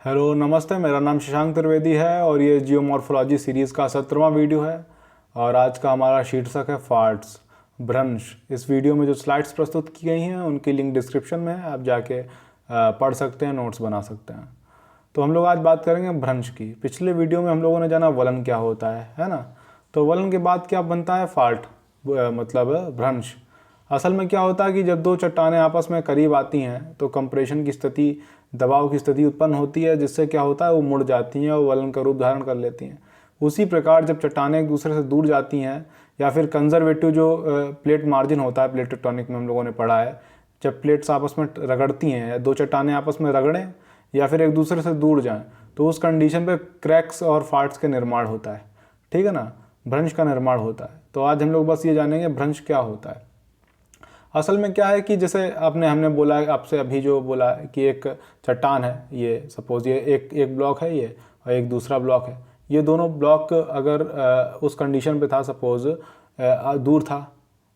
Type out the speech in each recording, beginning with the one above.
Hello नमस्ते, मेरा नाम शशांक त्रिवेदी है और ये जियोमॉर्फोलॉजी सीरीज़ का 17वां वीडियो है। और आज का हमारा शीर्षक है फाल्ट्स, भ्रंश। इस वीडियो में जो स्लाइड्स प्रस्तुत की गई हैं उनकी लिंक डिस्क्रिप्शन में है, आप जाके पढ़ सकते हैं, नोट्स बना सकते हैं। तो हम लोग आज बात करेंगे भ्रंश की। पिछले वीडियो में हम लोगों ने जाना वलन क्या होता है ना। तो वलन के बाद क्या बनता है? फाल्ट, मतलब भ्रंश। असल में क्या होता है कि जब दो चट्टानें आपस में करीब आती हैं तो कंप्रेशन की स्थिति, दबाव की स्थिति उत्पन्न होती है, जिससे क्या होता है वो मुड़ जाती हैं और वलन का रूप धारण कर लेती हैं। उसी प्रकार जब चट्टानें एक दूसरे से दूर जाती हैं या फिर कंजर्वेटिव जो प्लेट मार्जिन होता है, प्लेट टेक्टोनिक में हम लोगों ने पढ़ा है, जब प्लेट्स आपस में रगड़ती हैं या दो चट्टानें आपस में रगड़ें या फिर एक दूसरे से दूर जाएं, तो उस कंडीशन पे क्रैक्स और फाल्ट्स के निर्माण होता है। ठीक है ना, भ्रंश का निर्माण होता है। तो आज हम लोग बस ये जानेंगे भ्रंश क्या होता है। असल में क्या है कि जैसे हमने बोला, आपसे अभी जो बोला कि एक चट्टान है, ये सपोज ये एक ब्लॉक है ये, और एक दूसरा ब्लॉक है। ये दोनों ब्लॉक अगर उस कंडीशन पे था, सपोज दूर था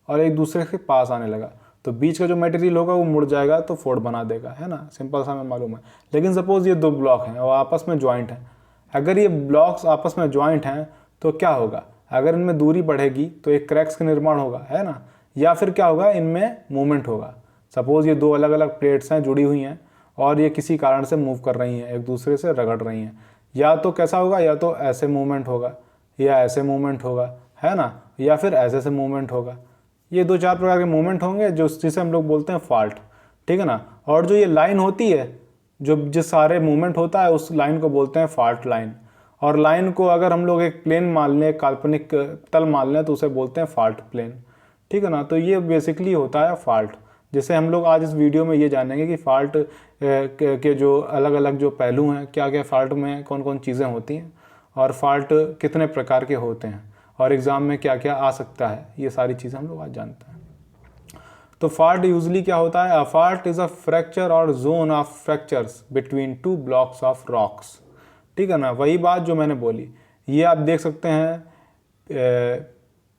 और एक दूसरे के पास आने लगा, तो बीच का जो मटेरियल होगा वो मुड़ जाएगा, तो फोड़ बना देगा, है ना। सिंपल सा हमें मालूम है। लेकिन सपोज ये दो ब्लॉक हैं और आपस में ज्वाइंट हैं। अगर ये ब्लॉक्स आपस में ज्वाइंट हैं तो क्या होगा? अगर इनमें दूरी बढ़ेगी तो एक क्रैक्स का निर्माण होगा, है ना। या फिर क्या होगा, इनमें मूवमेंट होगा। सपोज ये दो अलग अलग प्लेट्स हैं, जुड़ी हुई हैं और ये किसी कारण से मूव कर रही हैं, एक दूसरे से रगड़ रही हैं। या तो कैसा होगा, या तो ऐसे मूवमेंट होगा या ऐसे मूवमेंट होगा, है ना, या फिर ऐसे से मूवमेंट होगा। ये दो चार प्रकार के मूवमेंट होंगे जो जिसे हम लोग बोलते हैं फॉल्ट। ठीक है ना। और जो ये लाइन होती है, जो जिस सारे मूवमेंट होता है, उस लाइन को बोलते हैं फॉल्ट लाइन। और लाइन को अगर हम लोग एक प्लेन मान लें, काल्पनिक तल मान लें, तो उसे बोलते हैं फॉल्ट प्लेन। ठीक है ना। तो ये बेसिकली होता है फॉल्ट, जिसे हम लोग आज इस वीडियो में ये जानेंगे कि फॉल्ट के जो अलग अलग जो पहलू हैं, क्या क्या फॉल्ट में कौन कौन चीज़ें होती हैं और फॉल्ट कितने प्रकार के होते हैं और एग्ज़ाम में क्या क्या आ सकता है, ये सारी चीज़ें हम लोग आज जानते हैं। तो फॉल्ट यूजली क्या होता है? A fault is a fracture और zone of fractures between two blocks of rocks. ठीक है ना, वही बात जो मैंने बोली। ये आप देख सकते हैं,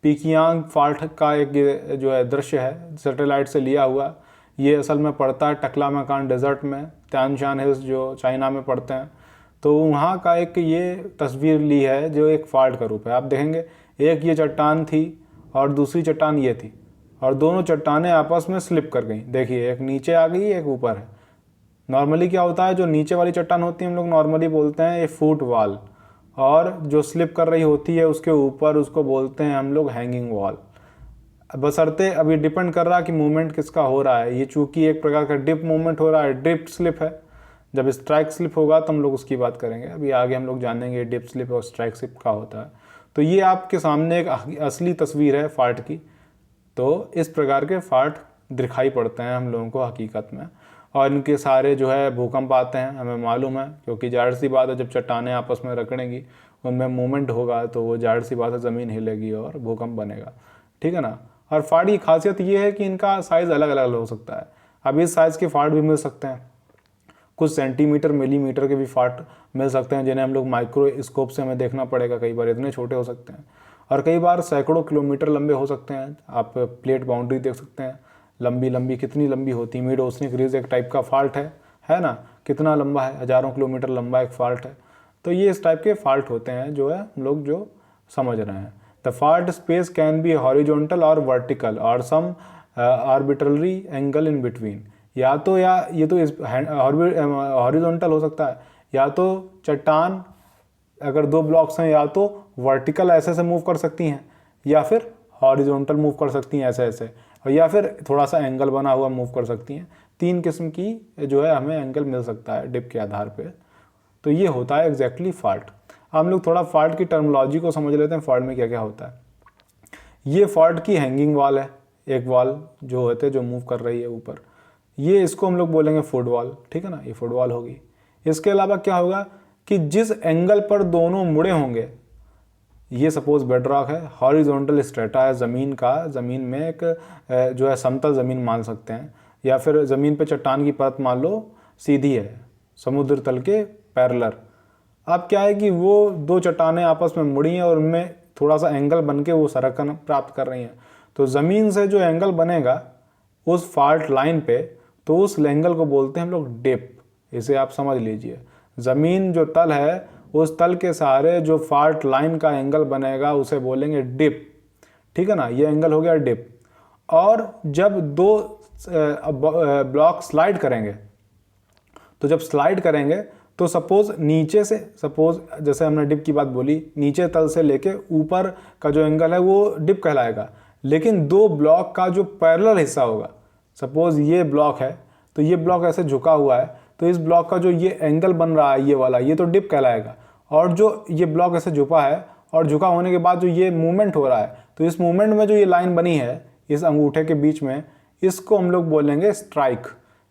पिकियांग फॉल्ट का एक जो है दृश्य है, सैटेलाइट से लिया हुआ। ये असल में पड़ता है टकलामकान डेजर्ट में, त्यानशान हिल्स जो चाइना में पड़ते हैं। तो वहाँ का एक ये तस्वीर ली है जो एक फॉल्ट का रूप है। आप देखेंगे एक ये चट्टान थी और दूसरी चट्टान ये थी, और दोनों चट्टानें आपस में स्लिप कर गई। देखिए, एक नीचे आ गई, एक ऊपर है। नॉर्मली क्या होता है, जो नीचे वाली चट्टान होती है हम लोग नॉर्मली बोलते हैं ये फुट वॉल, और जो स्लिप कर रही होती है उसके ऊपर उसको बोलते हैं हम लोग हैंगिंग वॉल। बशर्ते अभी डिपेंड कर रहा है कि मूवमेंट किसका हो रहा है। ये चूंकि एक प्रकार का डिप मूवमेंट हो रहा है, डिप स्लिप है। जब स्ट्राइक स्लिप होगा तो हम लोग उसकी बात करेंगे। अभी आगे हम लोग जानेंगे डिप स्लिप और स्ट्राइक स्लिप का होता है। तो ये आपके सामने एक असली तस्वीर है फॉल्ट की। तो इस प्रकार के फॉल्ट दिखाई पड़ते हैं हम लोगों को हकीकत में, और इनके सारे जो है भूकंप आते हैं, हमें मालूम है, क्योंकि जाहिर सी बात है जब चट्टानें आपस में रगड़ेंगी, उनमें मूवमेंट होगा, तो वो जाहिर सी बात है ज़मीन हिलेगी और भूकंप बनेगा। ठीक है ना। और फाड़ की खासियत ये है कि इनका साइज़ अलग अलग हो सकता है। अब इस साइज़ के फाड़ भी मिल सकते हैं, कुछ सेंटीमीटर मिलीमीटर के भी फाट मिल सकते हैं, जिन्हें हम लोग माइक्रोस्कोप से हमें देखना पड़ेगा। कई बार इतने छोटे हो सकते हैं और कई बार सैकड़ों किलोमीटर लंबे हो सकते हैं। आप प्लेट बाउंड्री देख सकते हैं, लंबी लंबी कितनी लंबी होती है। मिड ओशनिक रिज एक टाइप का फॉल्ट है ना, कितना लंबा है, हज़ारों किलोमीटर लंबा एक फॉल्ट है। तो ये इस टाइप के फॉल्ट होते हैं जो है हम लोग जो समझ रहे हैं। The fault space can be horizontal और वर्टिकल और सम आर्बिट्ररी एंगल इन बिटवीन। या तो ये तो हॉरिजॉन्टल हो सकता है, या तो चट्टान अगर दो ब्लॉक्स हैं या तो वर्टिकल ऐसे से मूव कर सकती हैं, या फिर हॉरिजॉन्टल मूव कर सकती हैं ऐसे ऐसे, और या फिर थोड़ा सा एंगल बना हुआ मूव कर सकती हैं। तीन किस्म की जो है हमें एंगल मिल सकता है डिप के आधार पे। तो ये होता है एग्जैक्टली फॉल्ट। हम लोग थोड़ा फॉल्ट की टर्मिनोलॉजी को समझ लेते हैं, फॉल्ट में क्या क्या होता है। ये फॉल्ट की हैंगिंग वॉल है, एक वॉल जो होते हैं जो मूव कर रही है ऊपर, ये इसको हम लोग बोलेंगे फुटवॉल। ठीक है ना, ये फुटवॉल होगी। इसके अलावा क्या होगा कि जिस एंगल पर दोनों मुड़े होंगे, ये सपोज बेड रॉक है, हॉरिजॉन्टल स्ट्रेटा है ज़मीन का, ज़मीन में एक जो है समतल ज़मीन मान सकते हैं, या फिर ज़मीन पे चट्टान की परत मान लो सीधी है समुद्र तल के पैरेलल। अब क्या है कि वो दो चट्टानें आपस में मुड़ी हैं और उनमें थोड़ा सा एंगल बन के वो सरकन प्राप्त कर रही हैं। तो ज़मीन से जो एंगल बनेगा उस फॉल्ट लाइन पे, तो उस एंगल को बोलते हैं हम लोग डिप। इसे आप समझ लीजिए। ज़मीन जो तल है उस तल के सहारे जो फाल्ट लाइन का एंगल बनेगा उसे बोलेंगे डिप, ठीक है ना, ये एंगल हो गया डिप। और जब दो ब्लॉक स्लाइड करेंगे, तो जब स्लाइड करेंगे तो सपोज नीचे से, सपोज जैसे हमने डिप की बात बोली, नीचे तल से लेके ऊपर का जो एंगल है वो डिप कहलाएगा। लेकिन दो ब्लॉक का जो पैरेलल हिस्सा होगा, सपोज ये ब्लॉक है तो ये ब्लॉक ऐसे झुका हुआ है, तो इस ब्लॉक का जो ये एंगल बन रहा है ये वाला, ये तो डिप कहलाएगा। और जो ये ब्लॉक ऐसे झुका है और झुका होने के बाद जो ये मूवमेंट हो रहा है, तो इस मूवमेंट में जो ये लाइन बनी है इस अंगूठे के बीच में, इसको हम लोग बोलेंगे स्ट्राइक।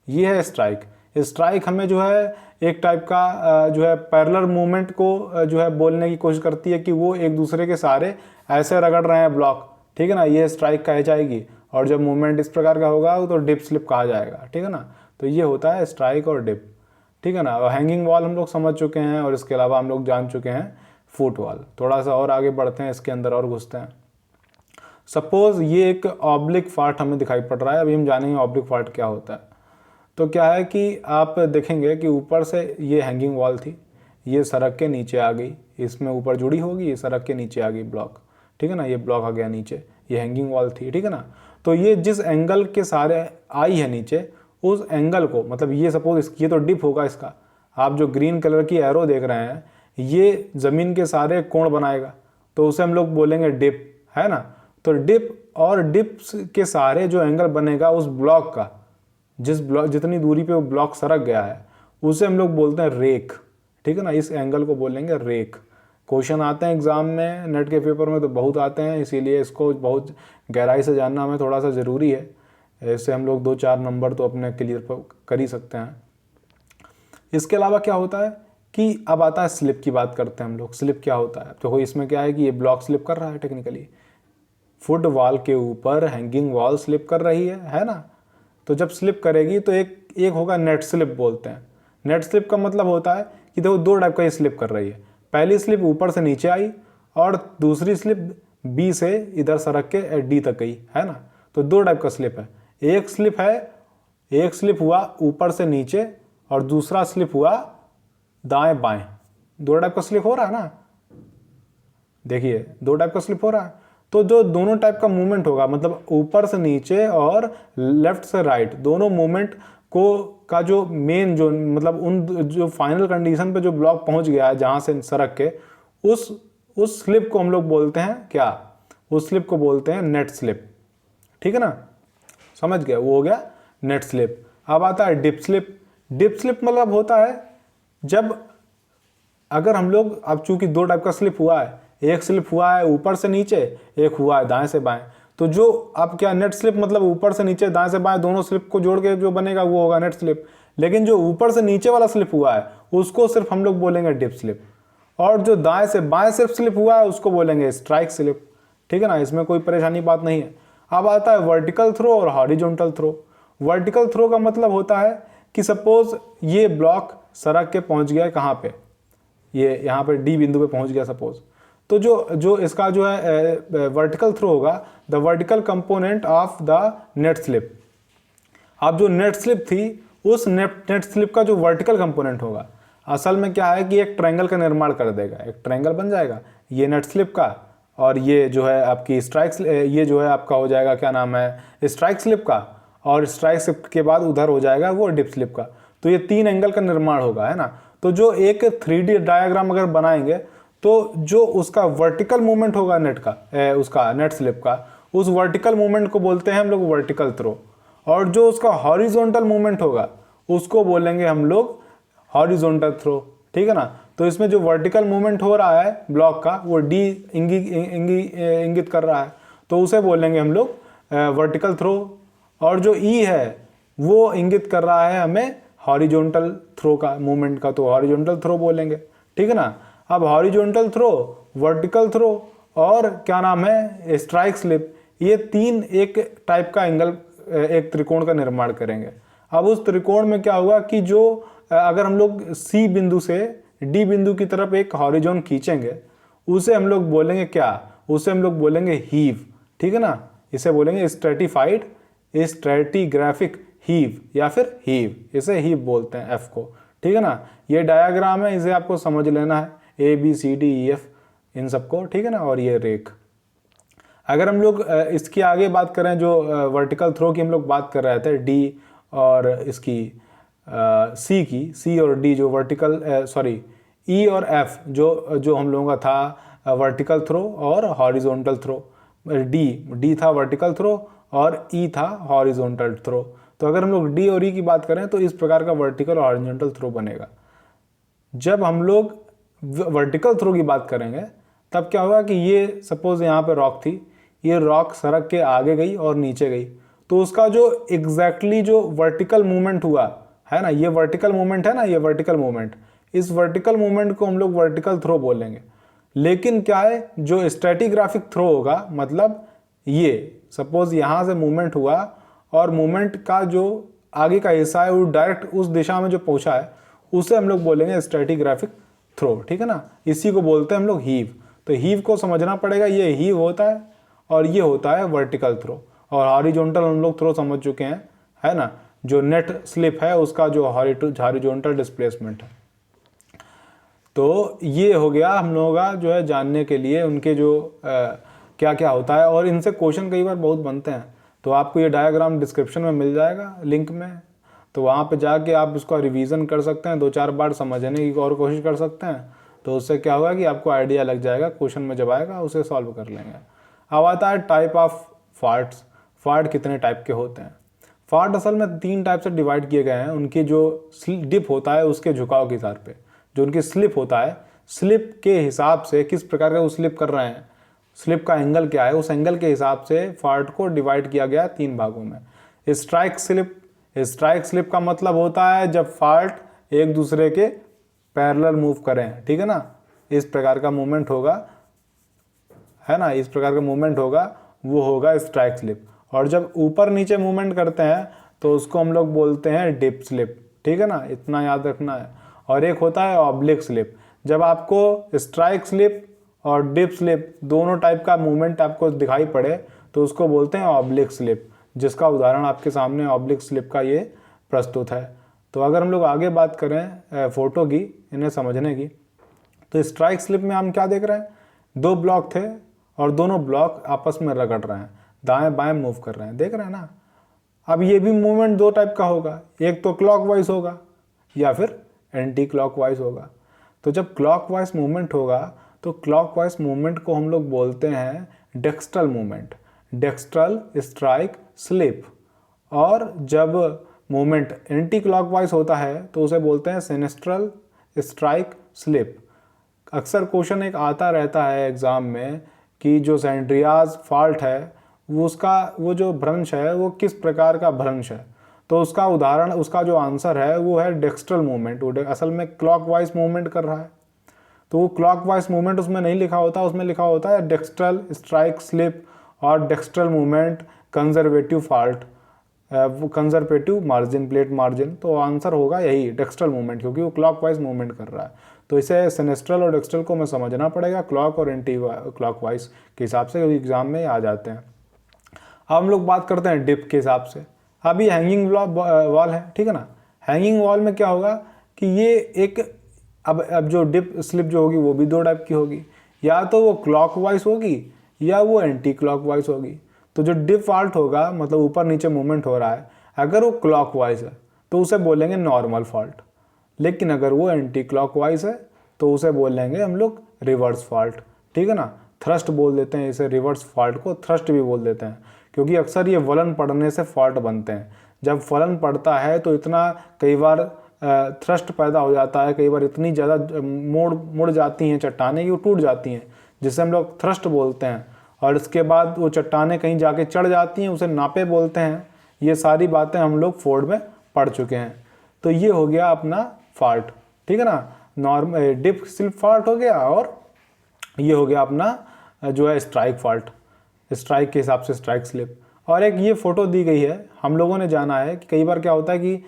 ये है स्ट्राइक। स्ट्राइक हमें जो है एक टाइप का जो है पैरेलल मूवमेंट को जो है बोलने की कोशिश करती है कि वो एक दूसरे के सहारे ऐसे रगड़ रहे हैं ब्लॉक, ठीक है ना, ये स्ट्राइक कही जाएगी। और जब मूवमेंट इस प्रकार का होगा तो डिप स्लिप कहा जाएगा, ठीक है ना। तो ये होता है स्ट्राइक और डिप, ठीक है ना। और हैंगिंग वॉल हम लोग समझ चुके हैं, और इसके अलावा हम लोग जान चुके हैं फुट वॉल। थोड़ा सा और आगे बढ़ते हैं, इसके अंदर और घुसते हैं। सपोज ये एक ऑब्लिक फाल्ट हमें दिखाई पड़ रहा है, अभी हम जानेंगे ऑब्लिक फाल्ट क्या होता है। तो क्या है कि आप देखेंगे कि ऊपर से ये हैंगिंग वॉल थी, ये सड़क के नीचे आ गई, इसमें ऊपर जुड़ी होगी, ये सड़क के नीचे आ गई ब्लॉक, ठीक है ना, ये ब्लॉक आ गया नीचे, ये हैंगिंग वॉल थी, ठीक है ना। तो ये जिस एंगल के सहारे आई है नीचे, उस एंगल को, मतलब ये सपोज ये तो डिप होगा इसका, आप जो ग्रीन कलर की एरो देख रहे हैं ये ज़मीन के सहारे कोण बनाएगा, तो उसे हम लोग बोलेंगे डिप, है ना। तो डिप और डिप के सहारे जो एंगल बनेगा उस ब्लॉक का, जिस ब्लॉक जितनी दूरी पे वो ब्लॉक सरक गया है, उसे हम लोग बोलते हैं रेक, ठीक है ना। इस एंगल को बोलेंगे रेक। क्वेश्चन आते हैं एग्जाम में, नेट के पेपर में तो बहुत आते हैं, इसीलिए इसको बहुत गहराई से जानना हमें थोड़ा सा ज़रूरी है। इससे हम लोग 2-4 नंबर तो अपने क्लियर कर ही सकते हैं। इसके अलावा क्या होता है कि अब आता है स्लिप की बात करते हैं हम लोग। स्लिप क्या होता है, तो इसमें क्या है कि ये ब्लॉक स्लिप कर रहा है, टेक्निकली फुट वॉल के ऊपर हैंगिंग वॉल स्लिप कर रही है ना। तो जब स्लिप करेगी तो एक होगा नेट स्लिप बोलते हैं। नेट स्लिप का मतलब होता है कि देखो दो टाइप का ये स्लिप कर रही है। पहली स्लिप ऊपर से नीचे आई और दूसरी स्लिप बी से इधर सरक के डी तक गई, है ना। तो दो टाइप का स्लिप है। एक स्लिप हुआ ऊपर से नीचे और दूसरा स्लिप हुआ दाएं बाएं। दो टाइप का स्लिप हो रहा है ना, देखिए दो टाइप का स्लिप हो रहा है। तो जो दोनों टाइप का मूवमेंट होगा, मतलब ऊपर से नीचे और लेफ्ट से राइट, दोनों मूवमेंट को का जो मेन जो मतलब उन जो फाइनल कंडीशन पे जो ब्लॉक पहुंच गया है जहां से सरक के, उस स्लिप को हम लोग बोलते हैं क्या, उस स्लिप को बोलते हैं नेट स्लिप, ठीक है ना, समझ गए, वो हो गया नेट स्लिप। अब आता है डिप स्लिप। डिप स्लिप मतलब होता है जब अगर हम लोग, अब चूंकि दो टाइप का स्लिप हुआ है, एक स्लिप हुआ है ऊपर से नीचे, एक हुआ है दाएं से बाएं, तो जो अब क्या नेट स्लिप मतलब ऊपर से नीचे दाएं से बाएं दोनों स्लिप को जोड़ के जो बनेगा वो होगा नेट स्लिप। लेकिन जो ऊपर से नीचे वाला स्लिप हुआ है उसको सिर्फ हम लोग बोलेंगे डिप स्लिप, और जो दाएं से बाएं सिर्फ स्लिप हुआ है उसको बोलेंगे स्ट्राइक स्लिप, ठीक है ना। इसमें कोई परेशानी बात नहीं है। अब आता है वर्टिकल थ्रो और हॉरिजॉन्टल थ्रो। वर्टिकल थ्रो का मतलब होता है कि सपोज ये ब्लॉक सड़क के पहुंच गया कहाँ पे, ये यहाँ पे डी बिंदु पे पहुंच गया सपोज, तो जो इसका जो है वर्टिकल थ्रो होगा, the vertical component of the net slip. अब जो नेट स्लिप थी उस नेट स्लिप का जो वर्टिकल कंपोनेंट होगा, असल में क्या है कि एक ट्रायंगल का निर्माण कर देगा, एक ट्रायंगल बन जाएगा ये नेट स्लिप का, और ये जो है आपकी स्ट्राइक, ये जो है आपका हो जाएगा क्या नाम है स्ट्राइक स्लिप का, और स्ट्राइक स्लिप के बाद उधर हो जाएगा वो डिप स्लिप का। तो ये 3 एंगल का निर्माण होगा, है ना। तो जो एक 3D डायग्राम अगर बनाएंगे तो जो उसका वर्टिकल मूवमेंट होगा नेट का, उसका नेट स्लिप का, उस वर्टिकल मूवमेंट को बोलते हैं हम लोग वर्टिकल थ्रो, और जो उसका हॉरिजॉन्टल मूवमेंट होगा उसको बोलेंगे हम लोग हॉरिजॉन्टल थ्रो, ठीक है ना। तो इसमें जो वर्टिकल मूवमेंट हो रहा है ब्लॉक का वो डी इंगित कर रहा है, तो उसे बोलेंगे हम लोग वर्टिकल थ्रो, और जो ई है वो इंगित कर रहा है हमें हॉरिजॉन्टल थ्रो का मूवमेंट का, तो हॉरिजॉन्टल थ्रो बोलेंगे, ठीक है ना। अब हॉरिजॉन्टल थ्रो, वर्टिकल थ्रो और क्या नाम है स्ट्राइक स्लिप, ये 3 एक टाइप का एंगल, एक त्रिकोण का निर्माण करेंगे। अब उस त्रिकोण में क्या होगा कि जो अगर हम लोग सी बिंदु से डी बिंदु की तरफ एक हॉरिजॉन खींचेंगे, उसे हम लोग बोलेंगे क्या, उसे हम लोग बोलेंगे हीव, ठीक है ना। इसे बोलेंगे स्ट्रेटिफाइड स्ट्रेटिग्राफिक हीव या फिर हीव, इसे हीव बोलते हैं एफ को, ठीक है ना। ये डायग्राम है, इसे आपको समझ लेना है, ABCDEF इन सबको, ठीक है ना। और ये रेक। अगर हम लोग इसकी आगे बात करें, जो वर्टिकल थ्रो की हम लोग बात कर रहे थे, D और इसकी C और D जो वर्टिकल E और F जो हम लोगों का था वर्टिकल थ्रो और हॉरिजॉन्टल थ्रो। D था वर्टिकल थ्रो और E था हॉरिजॉन्टल थ्रो। तो अगर हम लोग D और E की बात करें तो इस प्रकार का वर्टिकल और हॉरिजॉन्टल थ्रो बनेगा। जब हम लोग वर्टिकल थ्रो की बात करेंगे तब क्या होगा कि ये सपोज यहाँ पे रॉक थी, ये रॉक सड़क के आगे गई और नीचे गई, तो उसका जो एग्जैक्टली जो वर्टिकल मूवमेंट हुआ है ना, ये वर्टिकल मूवमेंट है ना, ये वर्टिकल मूवमेंट, इस वर्टिकल मूवमेंट को हम लोग वर्टिकल थ्रो बोलेंगे। लेकिन क्या है, जो स्ट्रैटिग्राफिक थ्रो होगा, मतलब ये सपोज यहाँ से मूवमेंट हुआ और मूवमेंट का जो आगे का हिस्सा है वो डायरेक्ट उस दिशा में जो पहुंचा है उसे हम लोग बोलेंगे स्ट्रैटिग्राफिक थ्रो, ठीक है ना। इसी को बोलते हैं हम लोग हीव। तो हीव को समझना पड़ेगा, ये हीव होता है और ये होता है वर्टिकल थ्रो। और हॉरिजॉन्टल हम लोग थ्रो समझ चुके हैं, है ना, जो नेट स्लिप है उसका जो हॉरिजॉन्टल डिस्प्लेसमेंट है। तो ये हो गया हम लोगों का जो है जानने के लिए उनके जो क्या क्या होता है, और इनसे क्वेश्चन कई बार बहुत बनते हैं। तो आपको ये डायग्राम डिस्क्रिप्शन में मिल जाएगा लिंक में, तो वहाँ पे जाके आप इसको रिवीजन कर सकते हैं, 2-4 बार समझने की और कोशिश कर सकते हैं। तो उससे क्या होगा कि आपको आइडिया लग जाएगा, क्वेश्चन में जब आएगा उसे सॉल्व कर लेंगे। अब आता है टाइप ऑफ फाल्ट्स। फाल्ट कितने टाइप के होते हैं? फाल्ट असल में 3 टाइप से डिवाइड किए गए हैं। उनकी जो डिप होता है उसके झुकाव के हिसाब पे, जो उनकी स्लिप होता है, स्लिप के हिसाब से किस प्रकार का वो स्लिप कर रहे हैं, स्लिप का एंगल क्या है, उस एंगल के हिसाब से फाल्ट को डिवाइड किया गया 3 भागों में। Strike slip. स्ट्राइक स्लिप का मतलब होता है जब फाल्ट एक दूसरे के पैरेलल मूव करें, ठीक है ना, इस प्रकार का मूवमेंट होगा, है ना, इस प्रकार का मूवमेंट होगा, वो होगा स्ट्राइक स्लिप। और जब ऊपर नीचे मूवमेंट करते हैं तो उसको हम लोग बोलते हैं डिप स्लिप, ठीक है ना, इतना याद रखना है। और एक होता है ऑब्लिक स्लिप। जब आपको स्ट्राइक स्लिप और डिप स्लिप दोनों टाइप का मूवमेंट आपको दिखाई पड़े तो उसको बोलते हैं ऑब्लिक स्लिप, जिसका उदाहरण आपके सामने ऑब्लिक स्लिप का ये प्रस्तुत है। तो अगर हम लोग आगे बात करें फोटो की, इन्हें समझने की, तो स्ट्राइक स्लिप में हम क्या देख रहे हैं, 2 ब्लॉक थे और दोनों ब्लॉक आपस में रगड़ रहे हैं, दाएं बाएं मूव कर रहे हैं, देख रहे हैं ना। अब ये भी मूवमेंट 2 टाइप का होगा, एक तो क्लॉकवाइज होगा या फिर एंटी क्लॉकवाइज होगा। तो जब क्लॉकवाइज मूवमेंट होगा तो क्लॉकवाइज मूवमेंट को हम लोग बोलते हैं dextral movement, dextral strike slip. और जब मूवमेंट एंटी क्लॉकवाइज होता है तो उसे बोलते हैं सिनिस्ट्रल स्ट्राइक स्लिप। अक्सर क्वेश्चन एक आता रहता है एग्जाम में कि जो सैंड्रियाज फॉल्ट है वो जो भ्रंश है वो किस प्रकार का भ्रंश है, तो उसका उदाहरण, उसका जो आंसर है वो है डेक्स्ट्रल मूवमेंट। वो असल में क्लॉकवाइज मूवमेंट कर रहा है, तो वो क्लॉकवाइज मूवमेंट उसमें नहीं लिखा होता, उसमें लिखा होता है डेक्स्ट्रल स्ट्राइक स्लिप और dextral movement conservative fault, conservative margin, plate margin. तो आंसर होगा यही डेक्स्ट्रल मूवमेंट, क्योंकि वो क्लॉकवाइज मूवमेंट कर रहा है। तो इसे सिनेस्ट्रल और डेक्स्ट्रल को मैं समझना पड़ेगा, क्लॉक और एंटी क्लॉकवाइज के हिसाब से, क्योंकि एग्जाम में आ जाते हैं। अब हम लोग बात करते हैं डिप के हिसाब से। अब ये हैंगिंग वॉल है, ठीक है ना। हैंगिंग वॉल में क्या होगा कि ये एक अब जो डिप स्लिप जो होगी वो भी 2 टाइप की होगी, या तो वो क्लॉकवाइज होगी या वो एंटी क्लॉकवाइज होगी। तो जो डिप फॉल्ट होगा, मतलब ऊपर नीचे मूवमेंट हो रहा है, अगर वो क्लॉकवाइज है तो उसे बोलेंगे नॉर्मल फॉल्ट, लेकिन अगर वो एंटी क्लॉकवाइज है तो उसे बोलेंगे हम लोग रिवर्स फॉल्ट, ठीक है ना। थ्रस्ट बोल देते हैं इसे, रिवर्स फॉल्ट को थ्रस्ट भी बोल देते हैं, क्योंकि अक्सर ये वलन पड़ने से फॉल्ट बनते हैं। जब फलन पड़ता है तो इतना कई बार थ्रस्ट पैदा हो जाता है, कई बार इतनी ज़्यादा मुड़ जाती हैं चट्टानें कि वो टूट जाती हैं, जिसे हम लोग थ्रस्ट बोलते हैं। और इसके बाद वो चट्टानें कहीं जाके चढ़ जाती हैं, उसे नापे बोलते हैं। ये सारी बातें हम लोग फोर्ड में पढ़ चुके हैं। तो ये हो गया अपना फॉल्ट, ठीक है ना, नॉर्मल डिप स्लिप फॉल्ट हो गया, और ये हो गया अपना जो है स्ट्राइक फॉल्ट, स्ट्राइक के हिसाब से स्ट्राइक स्लिप। और एक ये फोटो दी गई है, हम लोगों ने जाना है कि कई बार क्या होता है कि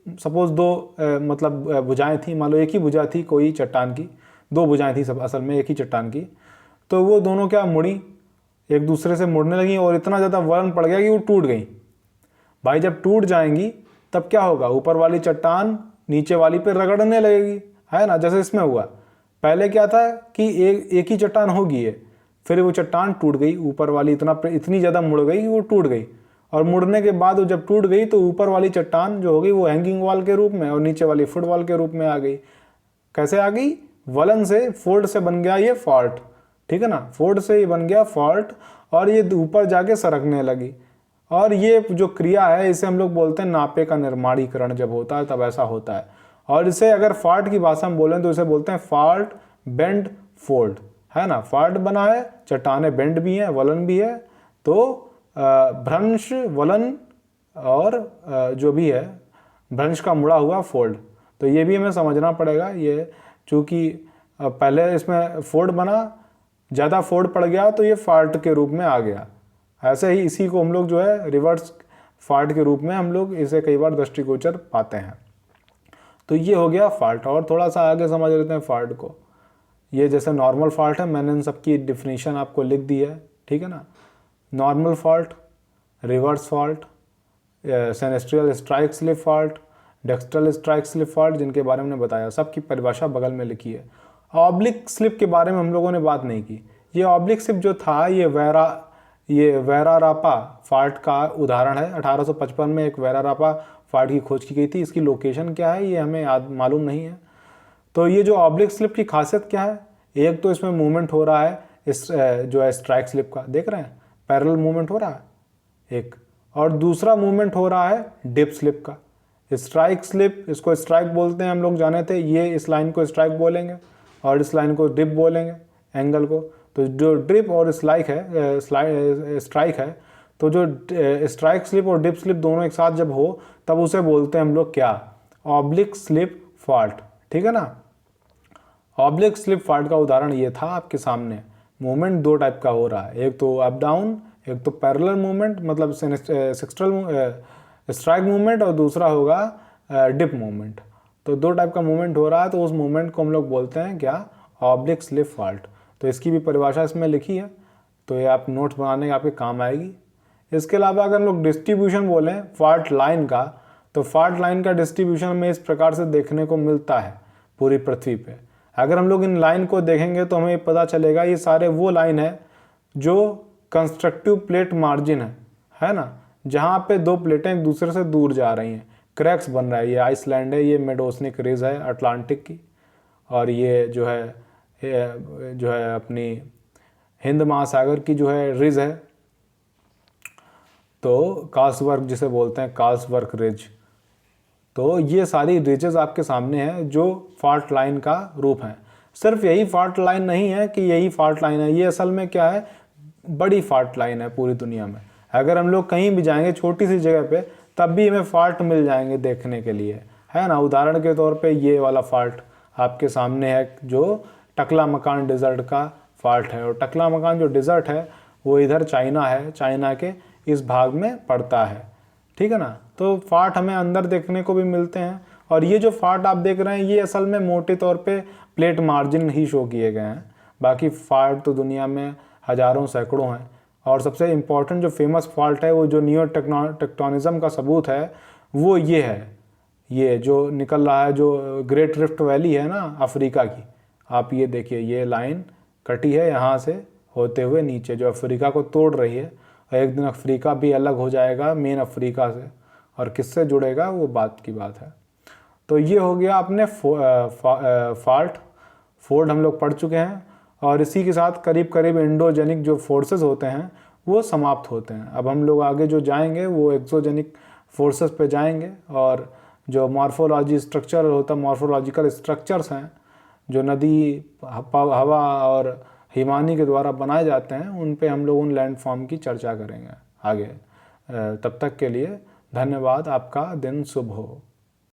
सपोज दो मतलब भुजाएं थी, मान लो एक ही भुजा थी कोई चट्टान की, 2 भुजाएं थी सब असल में एक ही चट्टान की, तो वो दोनों क्या मुड़ी, एक दूसरे से मुड़ने लगी और इतना ज़्यादा वलन पड़ गया कि वो टूट गई। भाई जब टूट जाएंगी तब क्या होगा, ऊपर वाली चट्टान नीचे वाली पे रगड़ने लगेगी, है ना, जैसे इसमें हुआ। पहले क्या था कि एक ही चट्टान होगी है, फिर वो चट्टान टूट गई, ऊपर वाली इतनी ज़्यादा मुड़ गई कि वो टूट गई, और मुड़ने के बाद वो जब टूट गई तो ऊपर वाली चट्टान जो हो गई वो हैंगिंग वॉल के रूप में और नीचे वाली फुटबॉल के रूप में आ गई। कैसे आ गई? वलन से, फोल्ड से बन गया ये फॉल्ट, ठीक है ना, फोल्ड से ये बन गया फॉल्ट, और ये ऊपर जाके सरकने लगी। और ये जो क्रिया है इसे हम लोग बोलते हैं नापे का निर्माणीकरण, जब होता है तब ऐसा होता है। और इसे अगर फॉल्ट की भाषा में बोलें तो इसे बोलते हैं फॉल्ट बेंड फोल्ड, है ना। फॉल्ट बना है, चट्टानें बेंड भी हैं, वलन भी है, तो भ्रंश, वलन और जो भी है भ्रंश का मुड़ा हुआ फोल्ड, तो ये भी हमें समझना पड़ेगा। ये चूँकि पहले इसमें फोल्ड बना, ज़्यादा फोल्ड पड़ गया तो ये फॉल्ट के रूप में आ गया। ऐसे ही इसी को हम लोग जो है रिवर्स फॉल्ट के रूप में हम लोग इसे कई बार दृष्टिगोचर पाते हैं। तो ये हो गया फॉल्ट। और थोड़ा सा आगे समझ लेते हैं फॉल्ट को। ये जैसे नॉर्मल फॉल्ट है, मैंने इन सबकी डिफिनीशन आपको लिख दी है, ठीक है ना। Normal fault, reverse fault, sinistral strike slip fault, dextral strike slip fault, जिनके बारे में बताया, सबकी परिभाषा बगल में लिखी है। ऑब्लिक स्लिप के बारे में हम लोगों ने बात नहीं की। ये ऑब्लिक स्लिप जो था ये वेरारापा फॉल्ट का उदाहरण है। 1855 में एक वेरारापा फॉल्ट की खोज की गई थी। इसकी लोकेशन क्या है ये हमें मालूम नहीं है। तो ये जो ऑब्लिक स्लिप की खासियत क्या है, एक तो इसमें मूवमेंट हो रहा है इस जो है स्ट्राइक स्लिप का, देख रहे हैं पैरेलल मूवमेंट हो रहा है एक, और दूसरा मूवमेंट हो रहा है डिप स्लिप का। स्ट्राइक स्लिप, इसको स्ट्राइक बोलते हैं, हम लोग जाने थे, ये इस लाइन को स्ट्राइक बोलेंगे और इस लाइन को डिप बोलेंगे, एंगल को। तो जो डिप और स्ट्राइक है, तो जो स्ट्राइक स्लिप और डिप स्लिप दोनों एक साथ जब हो तब उसे बोलते हैं हम लोग क्या, ऑब्लिक स्लिप फॉल्ट, ठीक है ना। ऑब्लिक स्लिप फॉल्ट का उदाहरण ये था आपके सामने। मूवमेंट दो टाइप का हो रहा है, एक तो अप डाउन, एक तो पैरेलल मूवमेंट मतलब स्ट्राइक मूवमेंट, और दूसरा होगा डिप मूवमेंट। तो दो टाइप का मूवमेंट हो रहा है, तो उस मूवमेंट को हम लोग बोलते हैं क्या, ऑब्लिक स्लिप फॉल्ट। तो इसकी भी परिभाषा इसमें लिखी है, तो ये आप नोट्स बनाने के आपके काम आएगी। इसके अलावा अगर हम लोग डिस्ट्रीब्यूशन बोलें फॉल्ट लाइन का, तो फॉल्ट लाइन का डिस्ट्रीब्यूशन हमें इस प्रकार से देखने को मिलता है पूरी पृथ्वी पे। अगर हम लोग इन लाइन को देखेंगे तो हमें पता चलेगा ये सारे वो लाइन है जो कंस्ट्रक्टिव प्लेट मार्जिन है ना, जहाँ पे दो प्लेटें एक दूसरे से दूर जा रही हैं, क्रैक्स बन रहा है। ये आइसलैंड है, ये मेडोसनिक रिज है अटलांटिक की, और ये जो है अपनी हिंद महासागर की जो है रिज है, तो कार्ल्सबर्ग जिसे बोलते हैं, कार्ल्सबर्ग रिज। तो ये सारी रिजेस आपके सामने हैं जो फॉल्ट लाइन का रूप है। सिर्फ यही फॉल्ट लाइन नहीं है कि यही फॉल्ट लाइन है, ये असल में क्या है, बड़ी फॉल्ट लाइन है पूरी दुनिया में। अगर हम लोग कहीं भी जाएंगे छोटी सी जगह पे तब भी हमें फॉल्ट मिल जाएंगे देखने के लिए, है ना। उदाहरण के तौर पे ये वाला फॉल्ट आपके सामने है जो टकला मकान डिज़र्ट का फॉल्ट है, और टकला मकान जो डिज़र्ट है वो इधर चाइना है, चाइना के इस भाग में पड़ता है, ठीक है ना। तो फॉल्ट हमें अंदर देखने को भी मिलते हैं, और ये जो फॉल्ट आप देख रहे हैं ये असल में मोटे तौर पे प्लेट मार्जिन ही शो किए गए हैं। बाकी फॉल्ट तो दुनिया में हज़ारों सैकड़ों हैं, और सबसे इम्पॉर्टेंट जो फेमस फॉल्ट है वो जो नियो टेक्टोनिज्म का सबूत है वो ये है, ये जो निकल रहा है जो ग्रेट रिफ्ट वैली है ना अफ्रीका की, आप ये देखिए, ये लाइन कटी है यहाँ से होते हुए नीचे जो अफ्रीका को तोड़ रही है, और एक दिन अफ्रीका भी अलग हो जाएगा मेन अफ्रीका से, और किससे जुड़ेगा वो बात की बात है। तो ये हो गया अपने फॉल्ट फोल्ड हम लोग पढ़ चुके हैं, और इसी के साथ करीब करीब एंडोजेनिक जो फोर्सेस होते हैं वो समाप्त होते हैं। अब हम लोग आगे जो जाएंगे वो एक्सोजेनिक फोर्सेस पे जाएंगे, और जो मॉर्फोलॉजी स्ट्रक्चर होता है, मॉर्फोलॉजिकल स्ट्रक्चर्स हैं जो नदी, हवा और हिमानी के द्वारा बनाए जाते हैं, उन पे हम लोग उन लैंडफॉर्म की चर्चा करेंगे आगे। तब तक के लिए धन्यवाद, आपका दिन शुभ हो।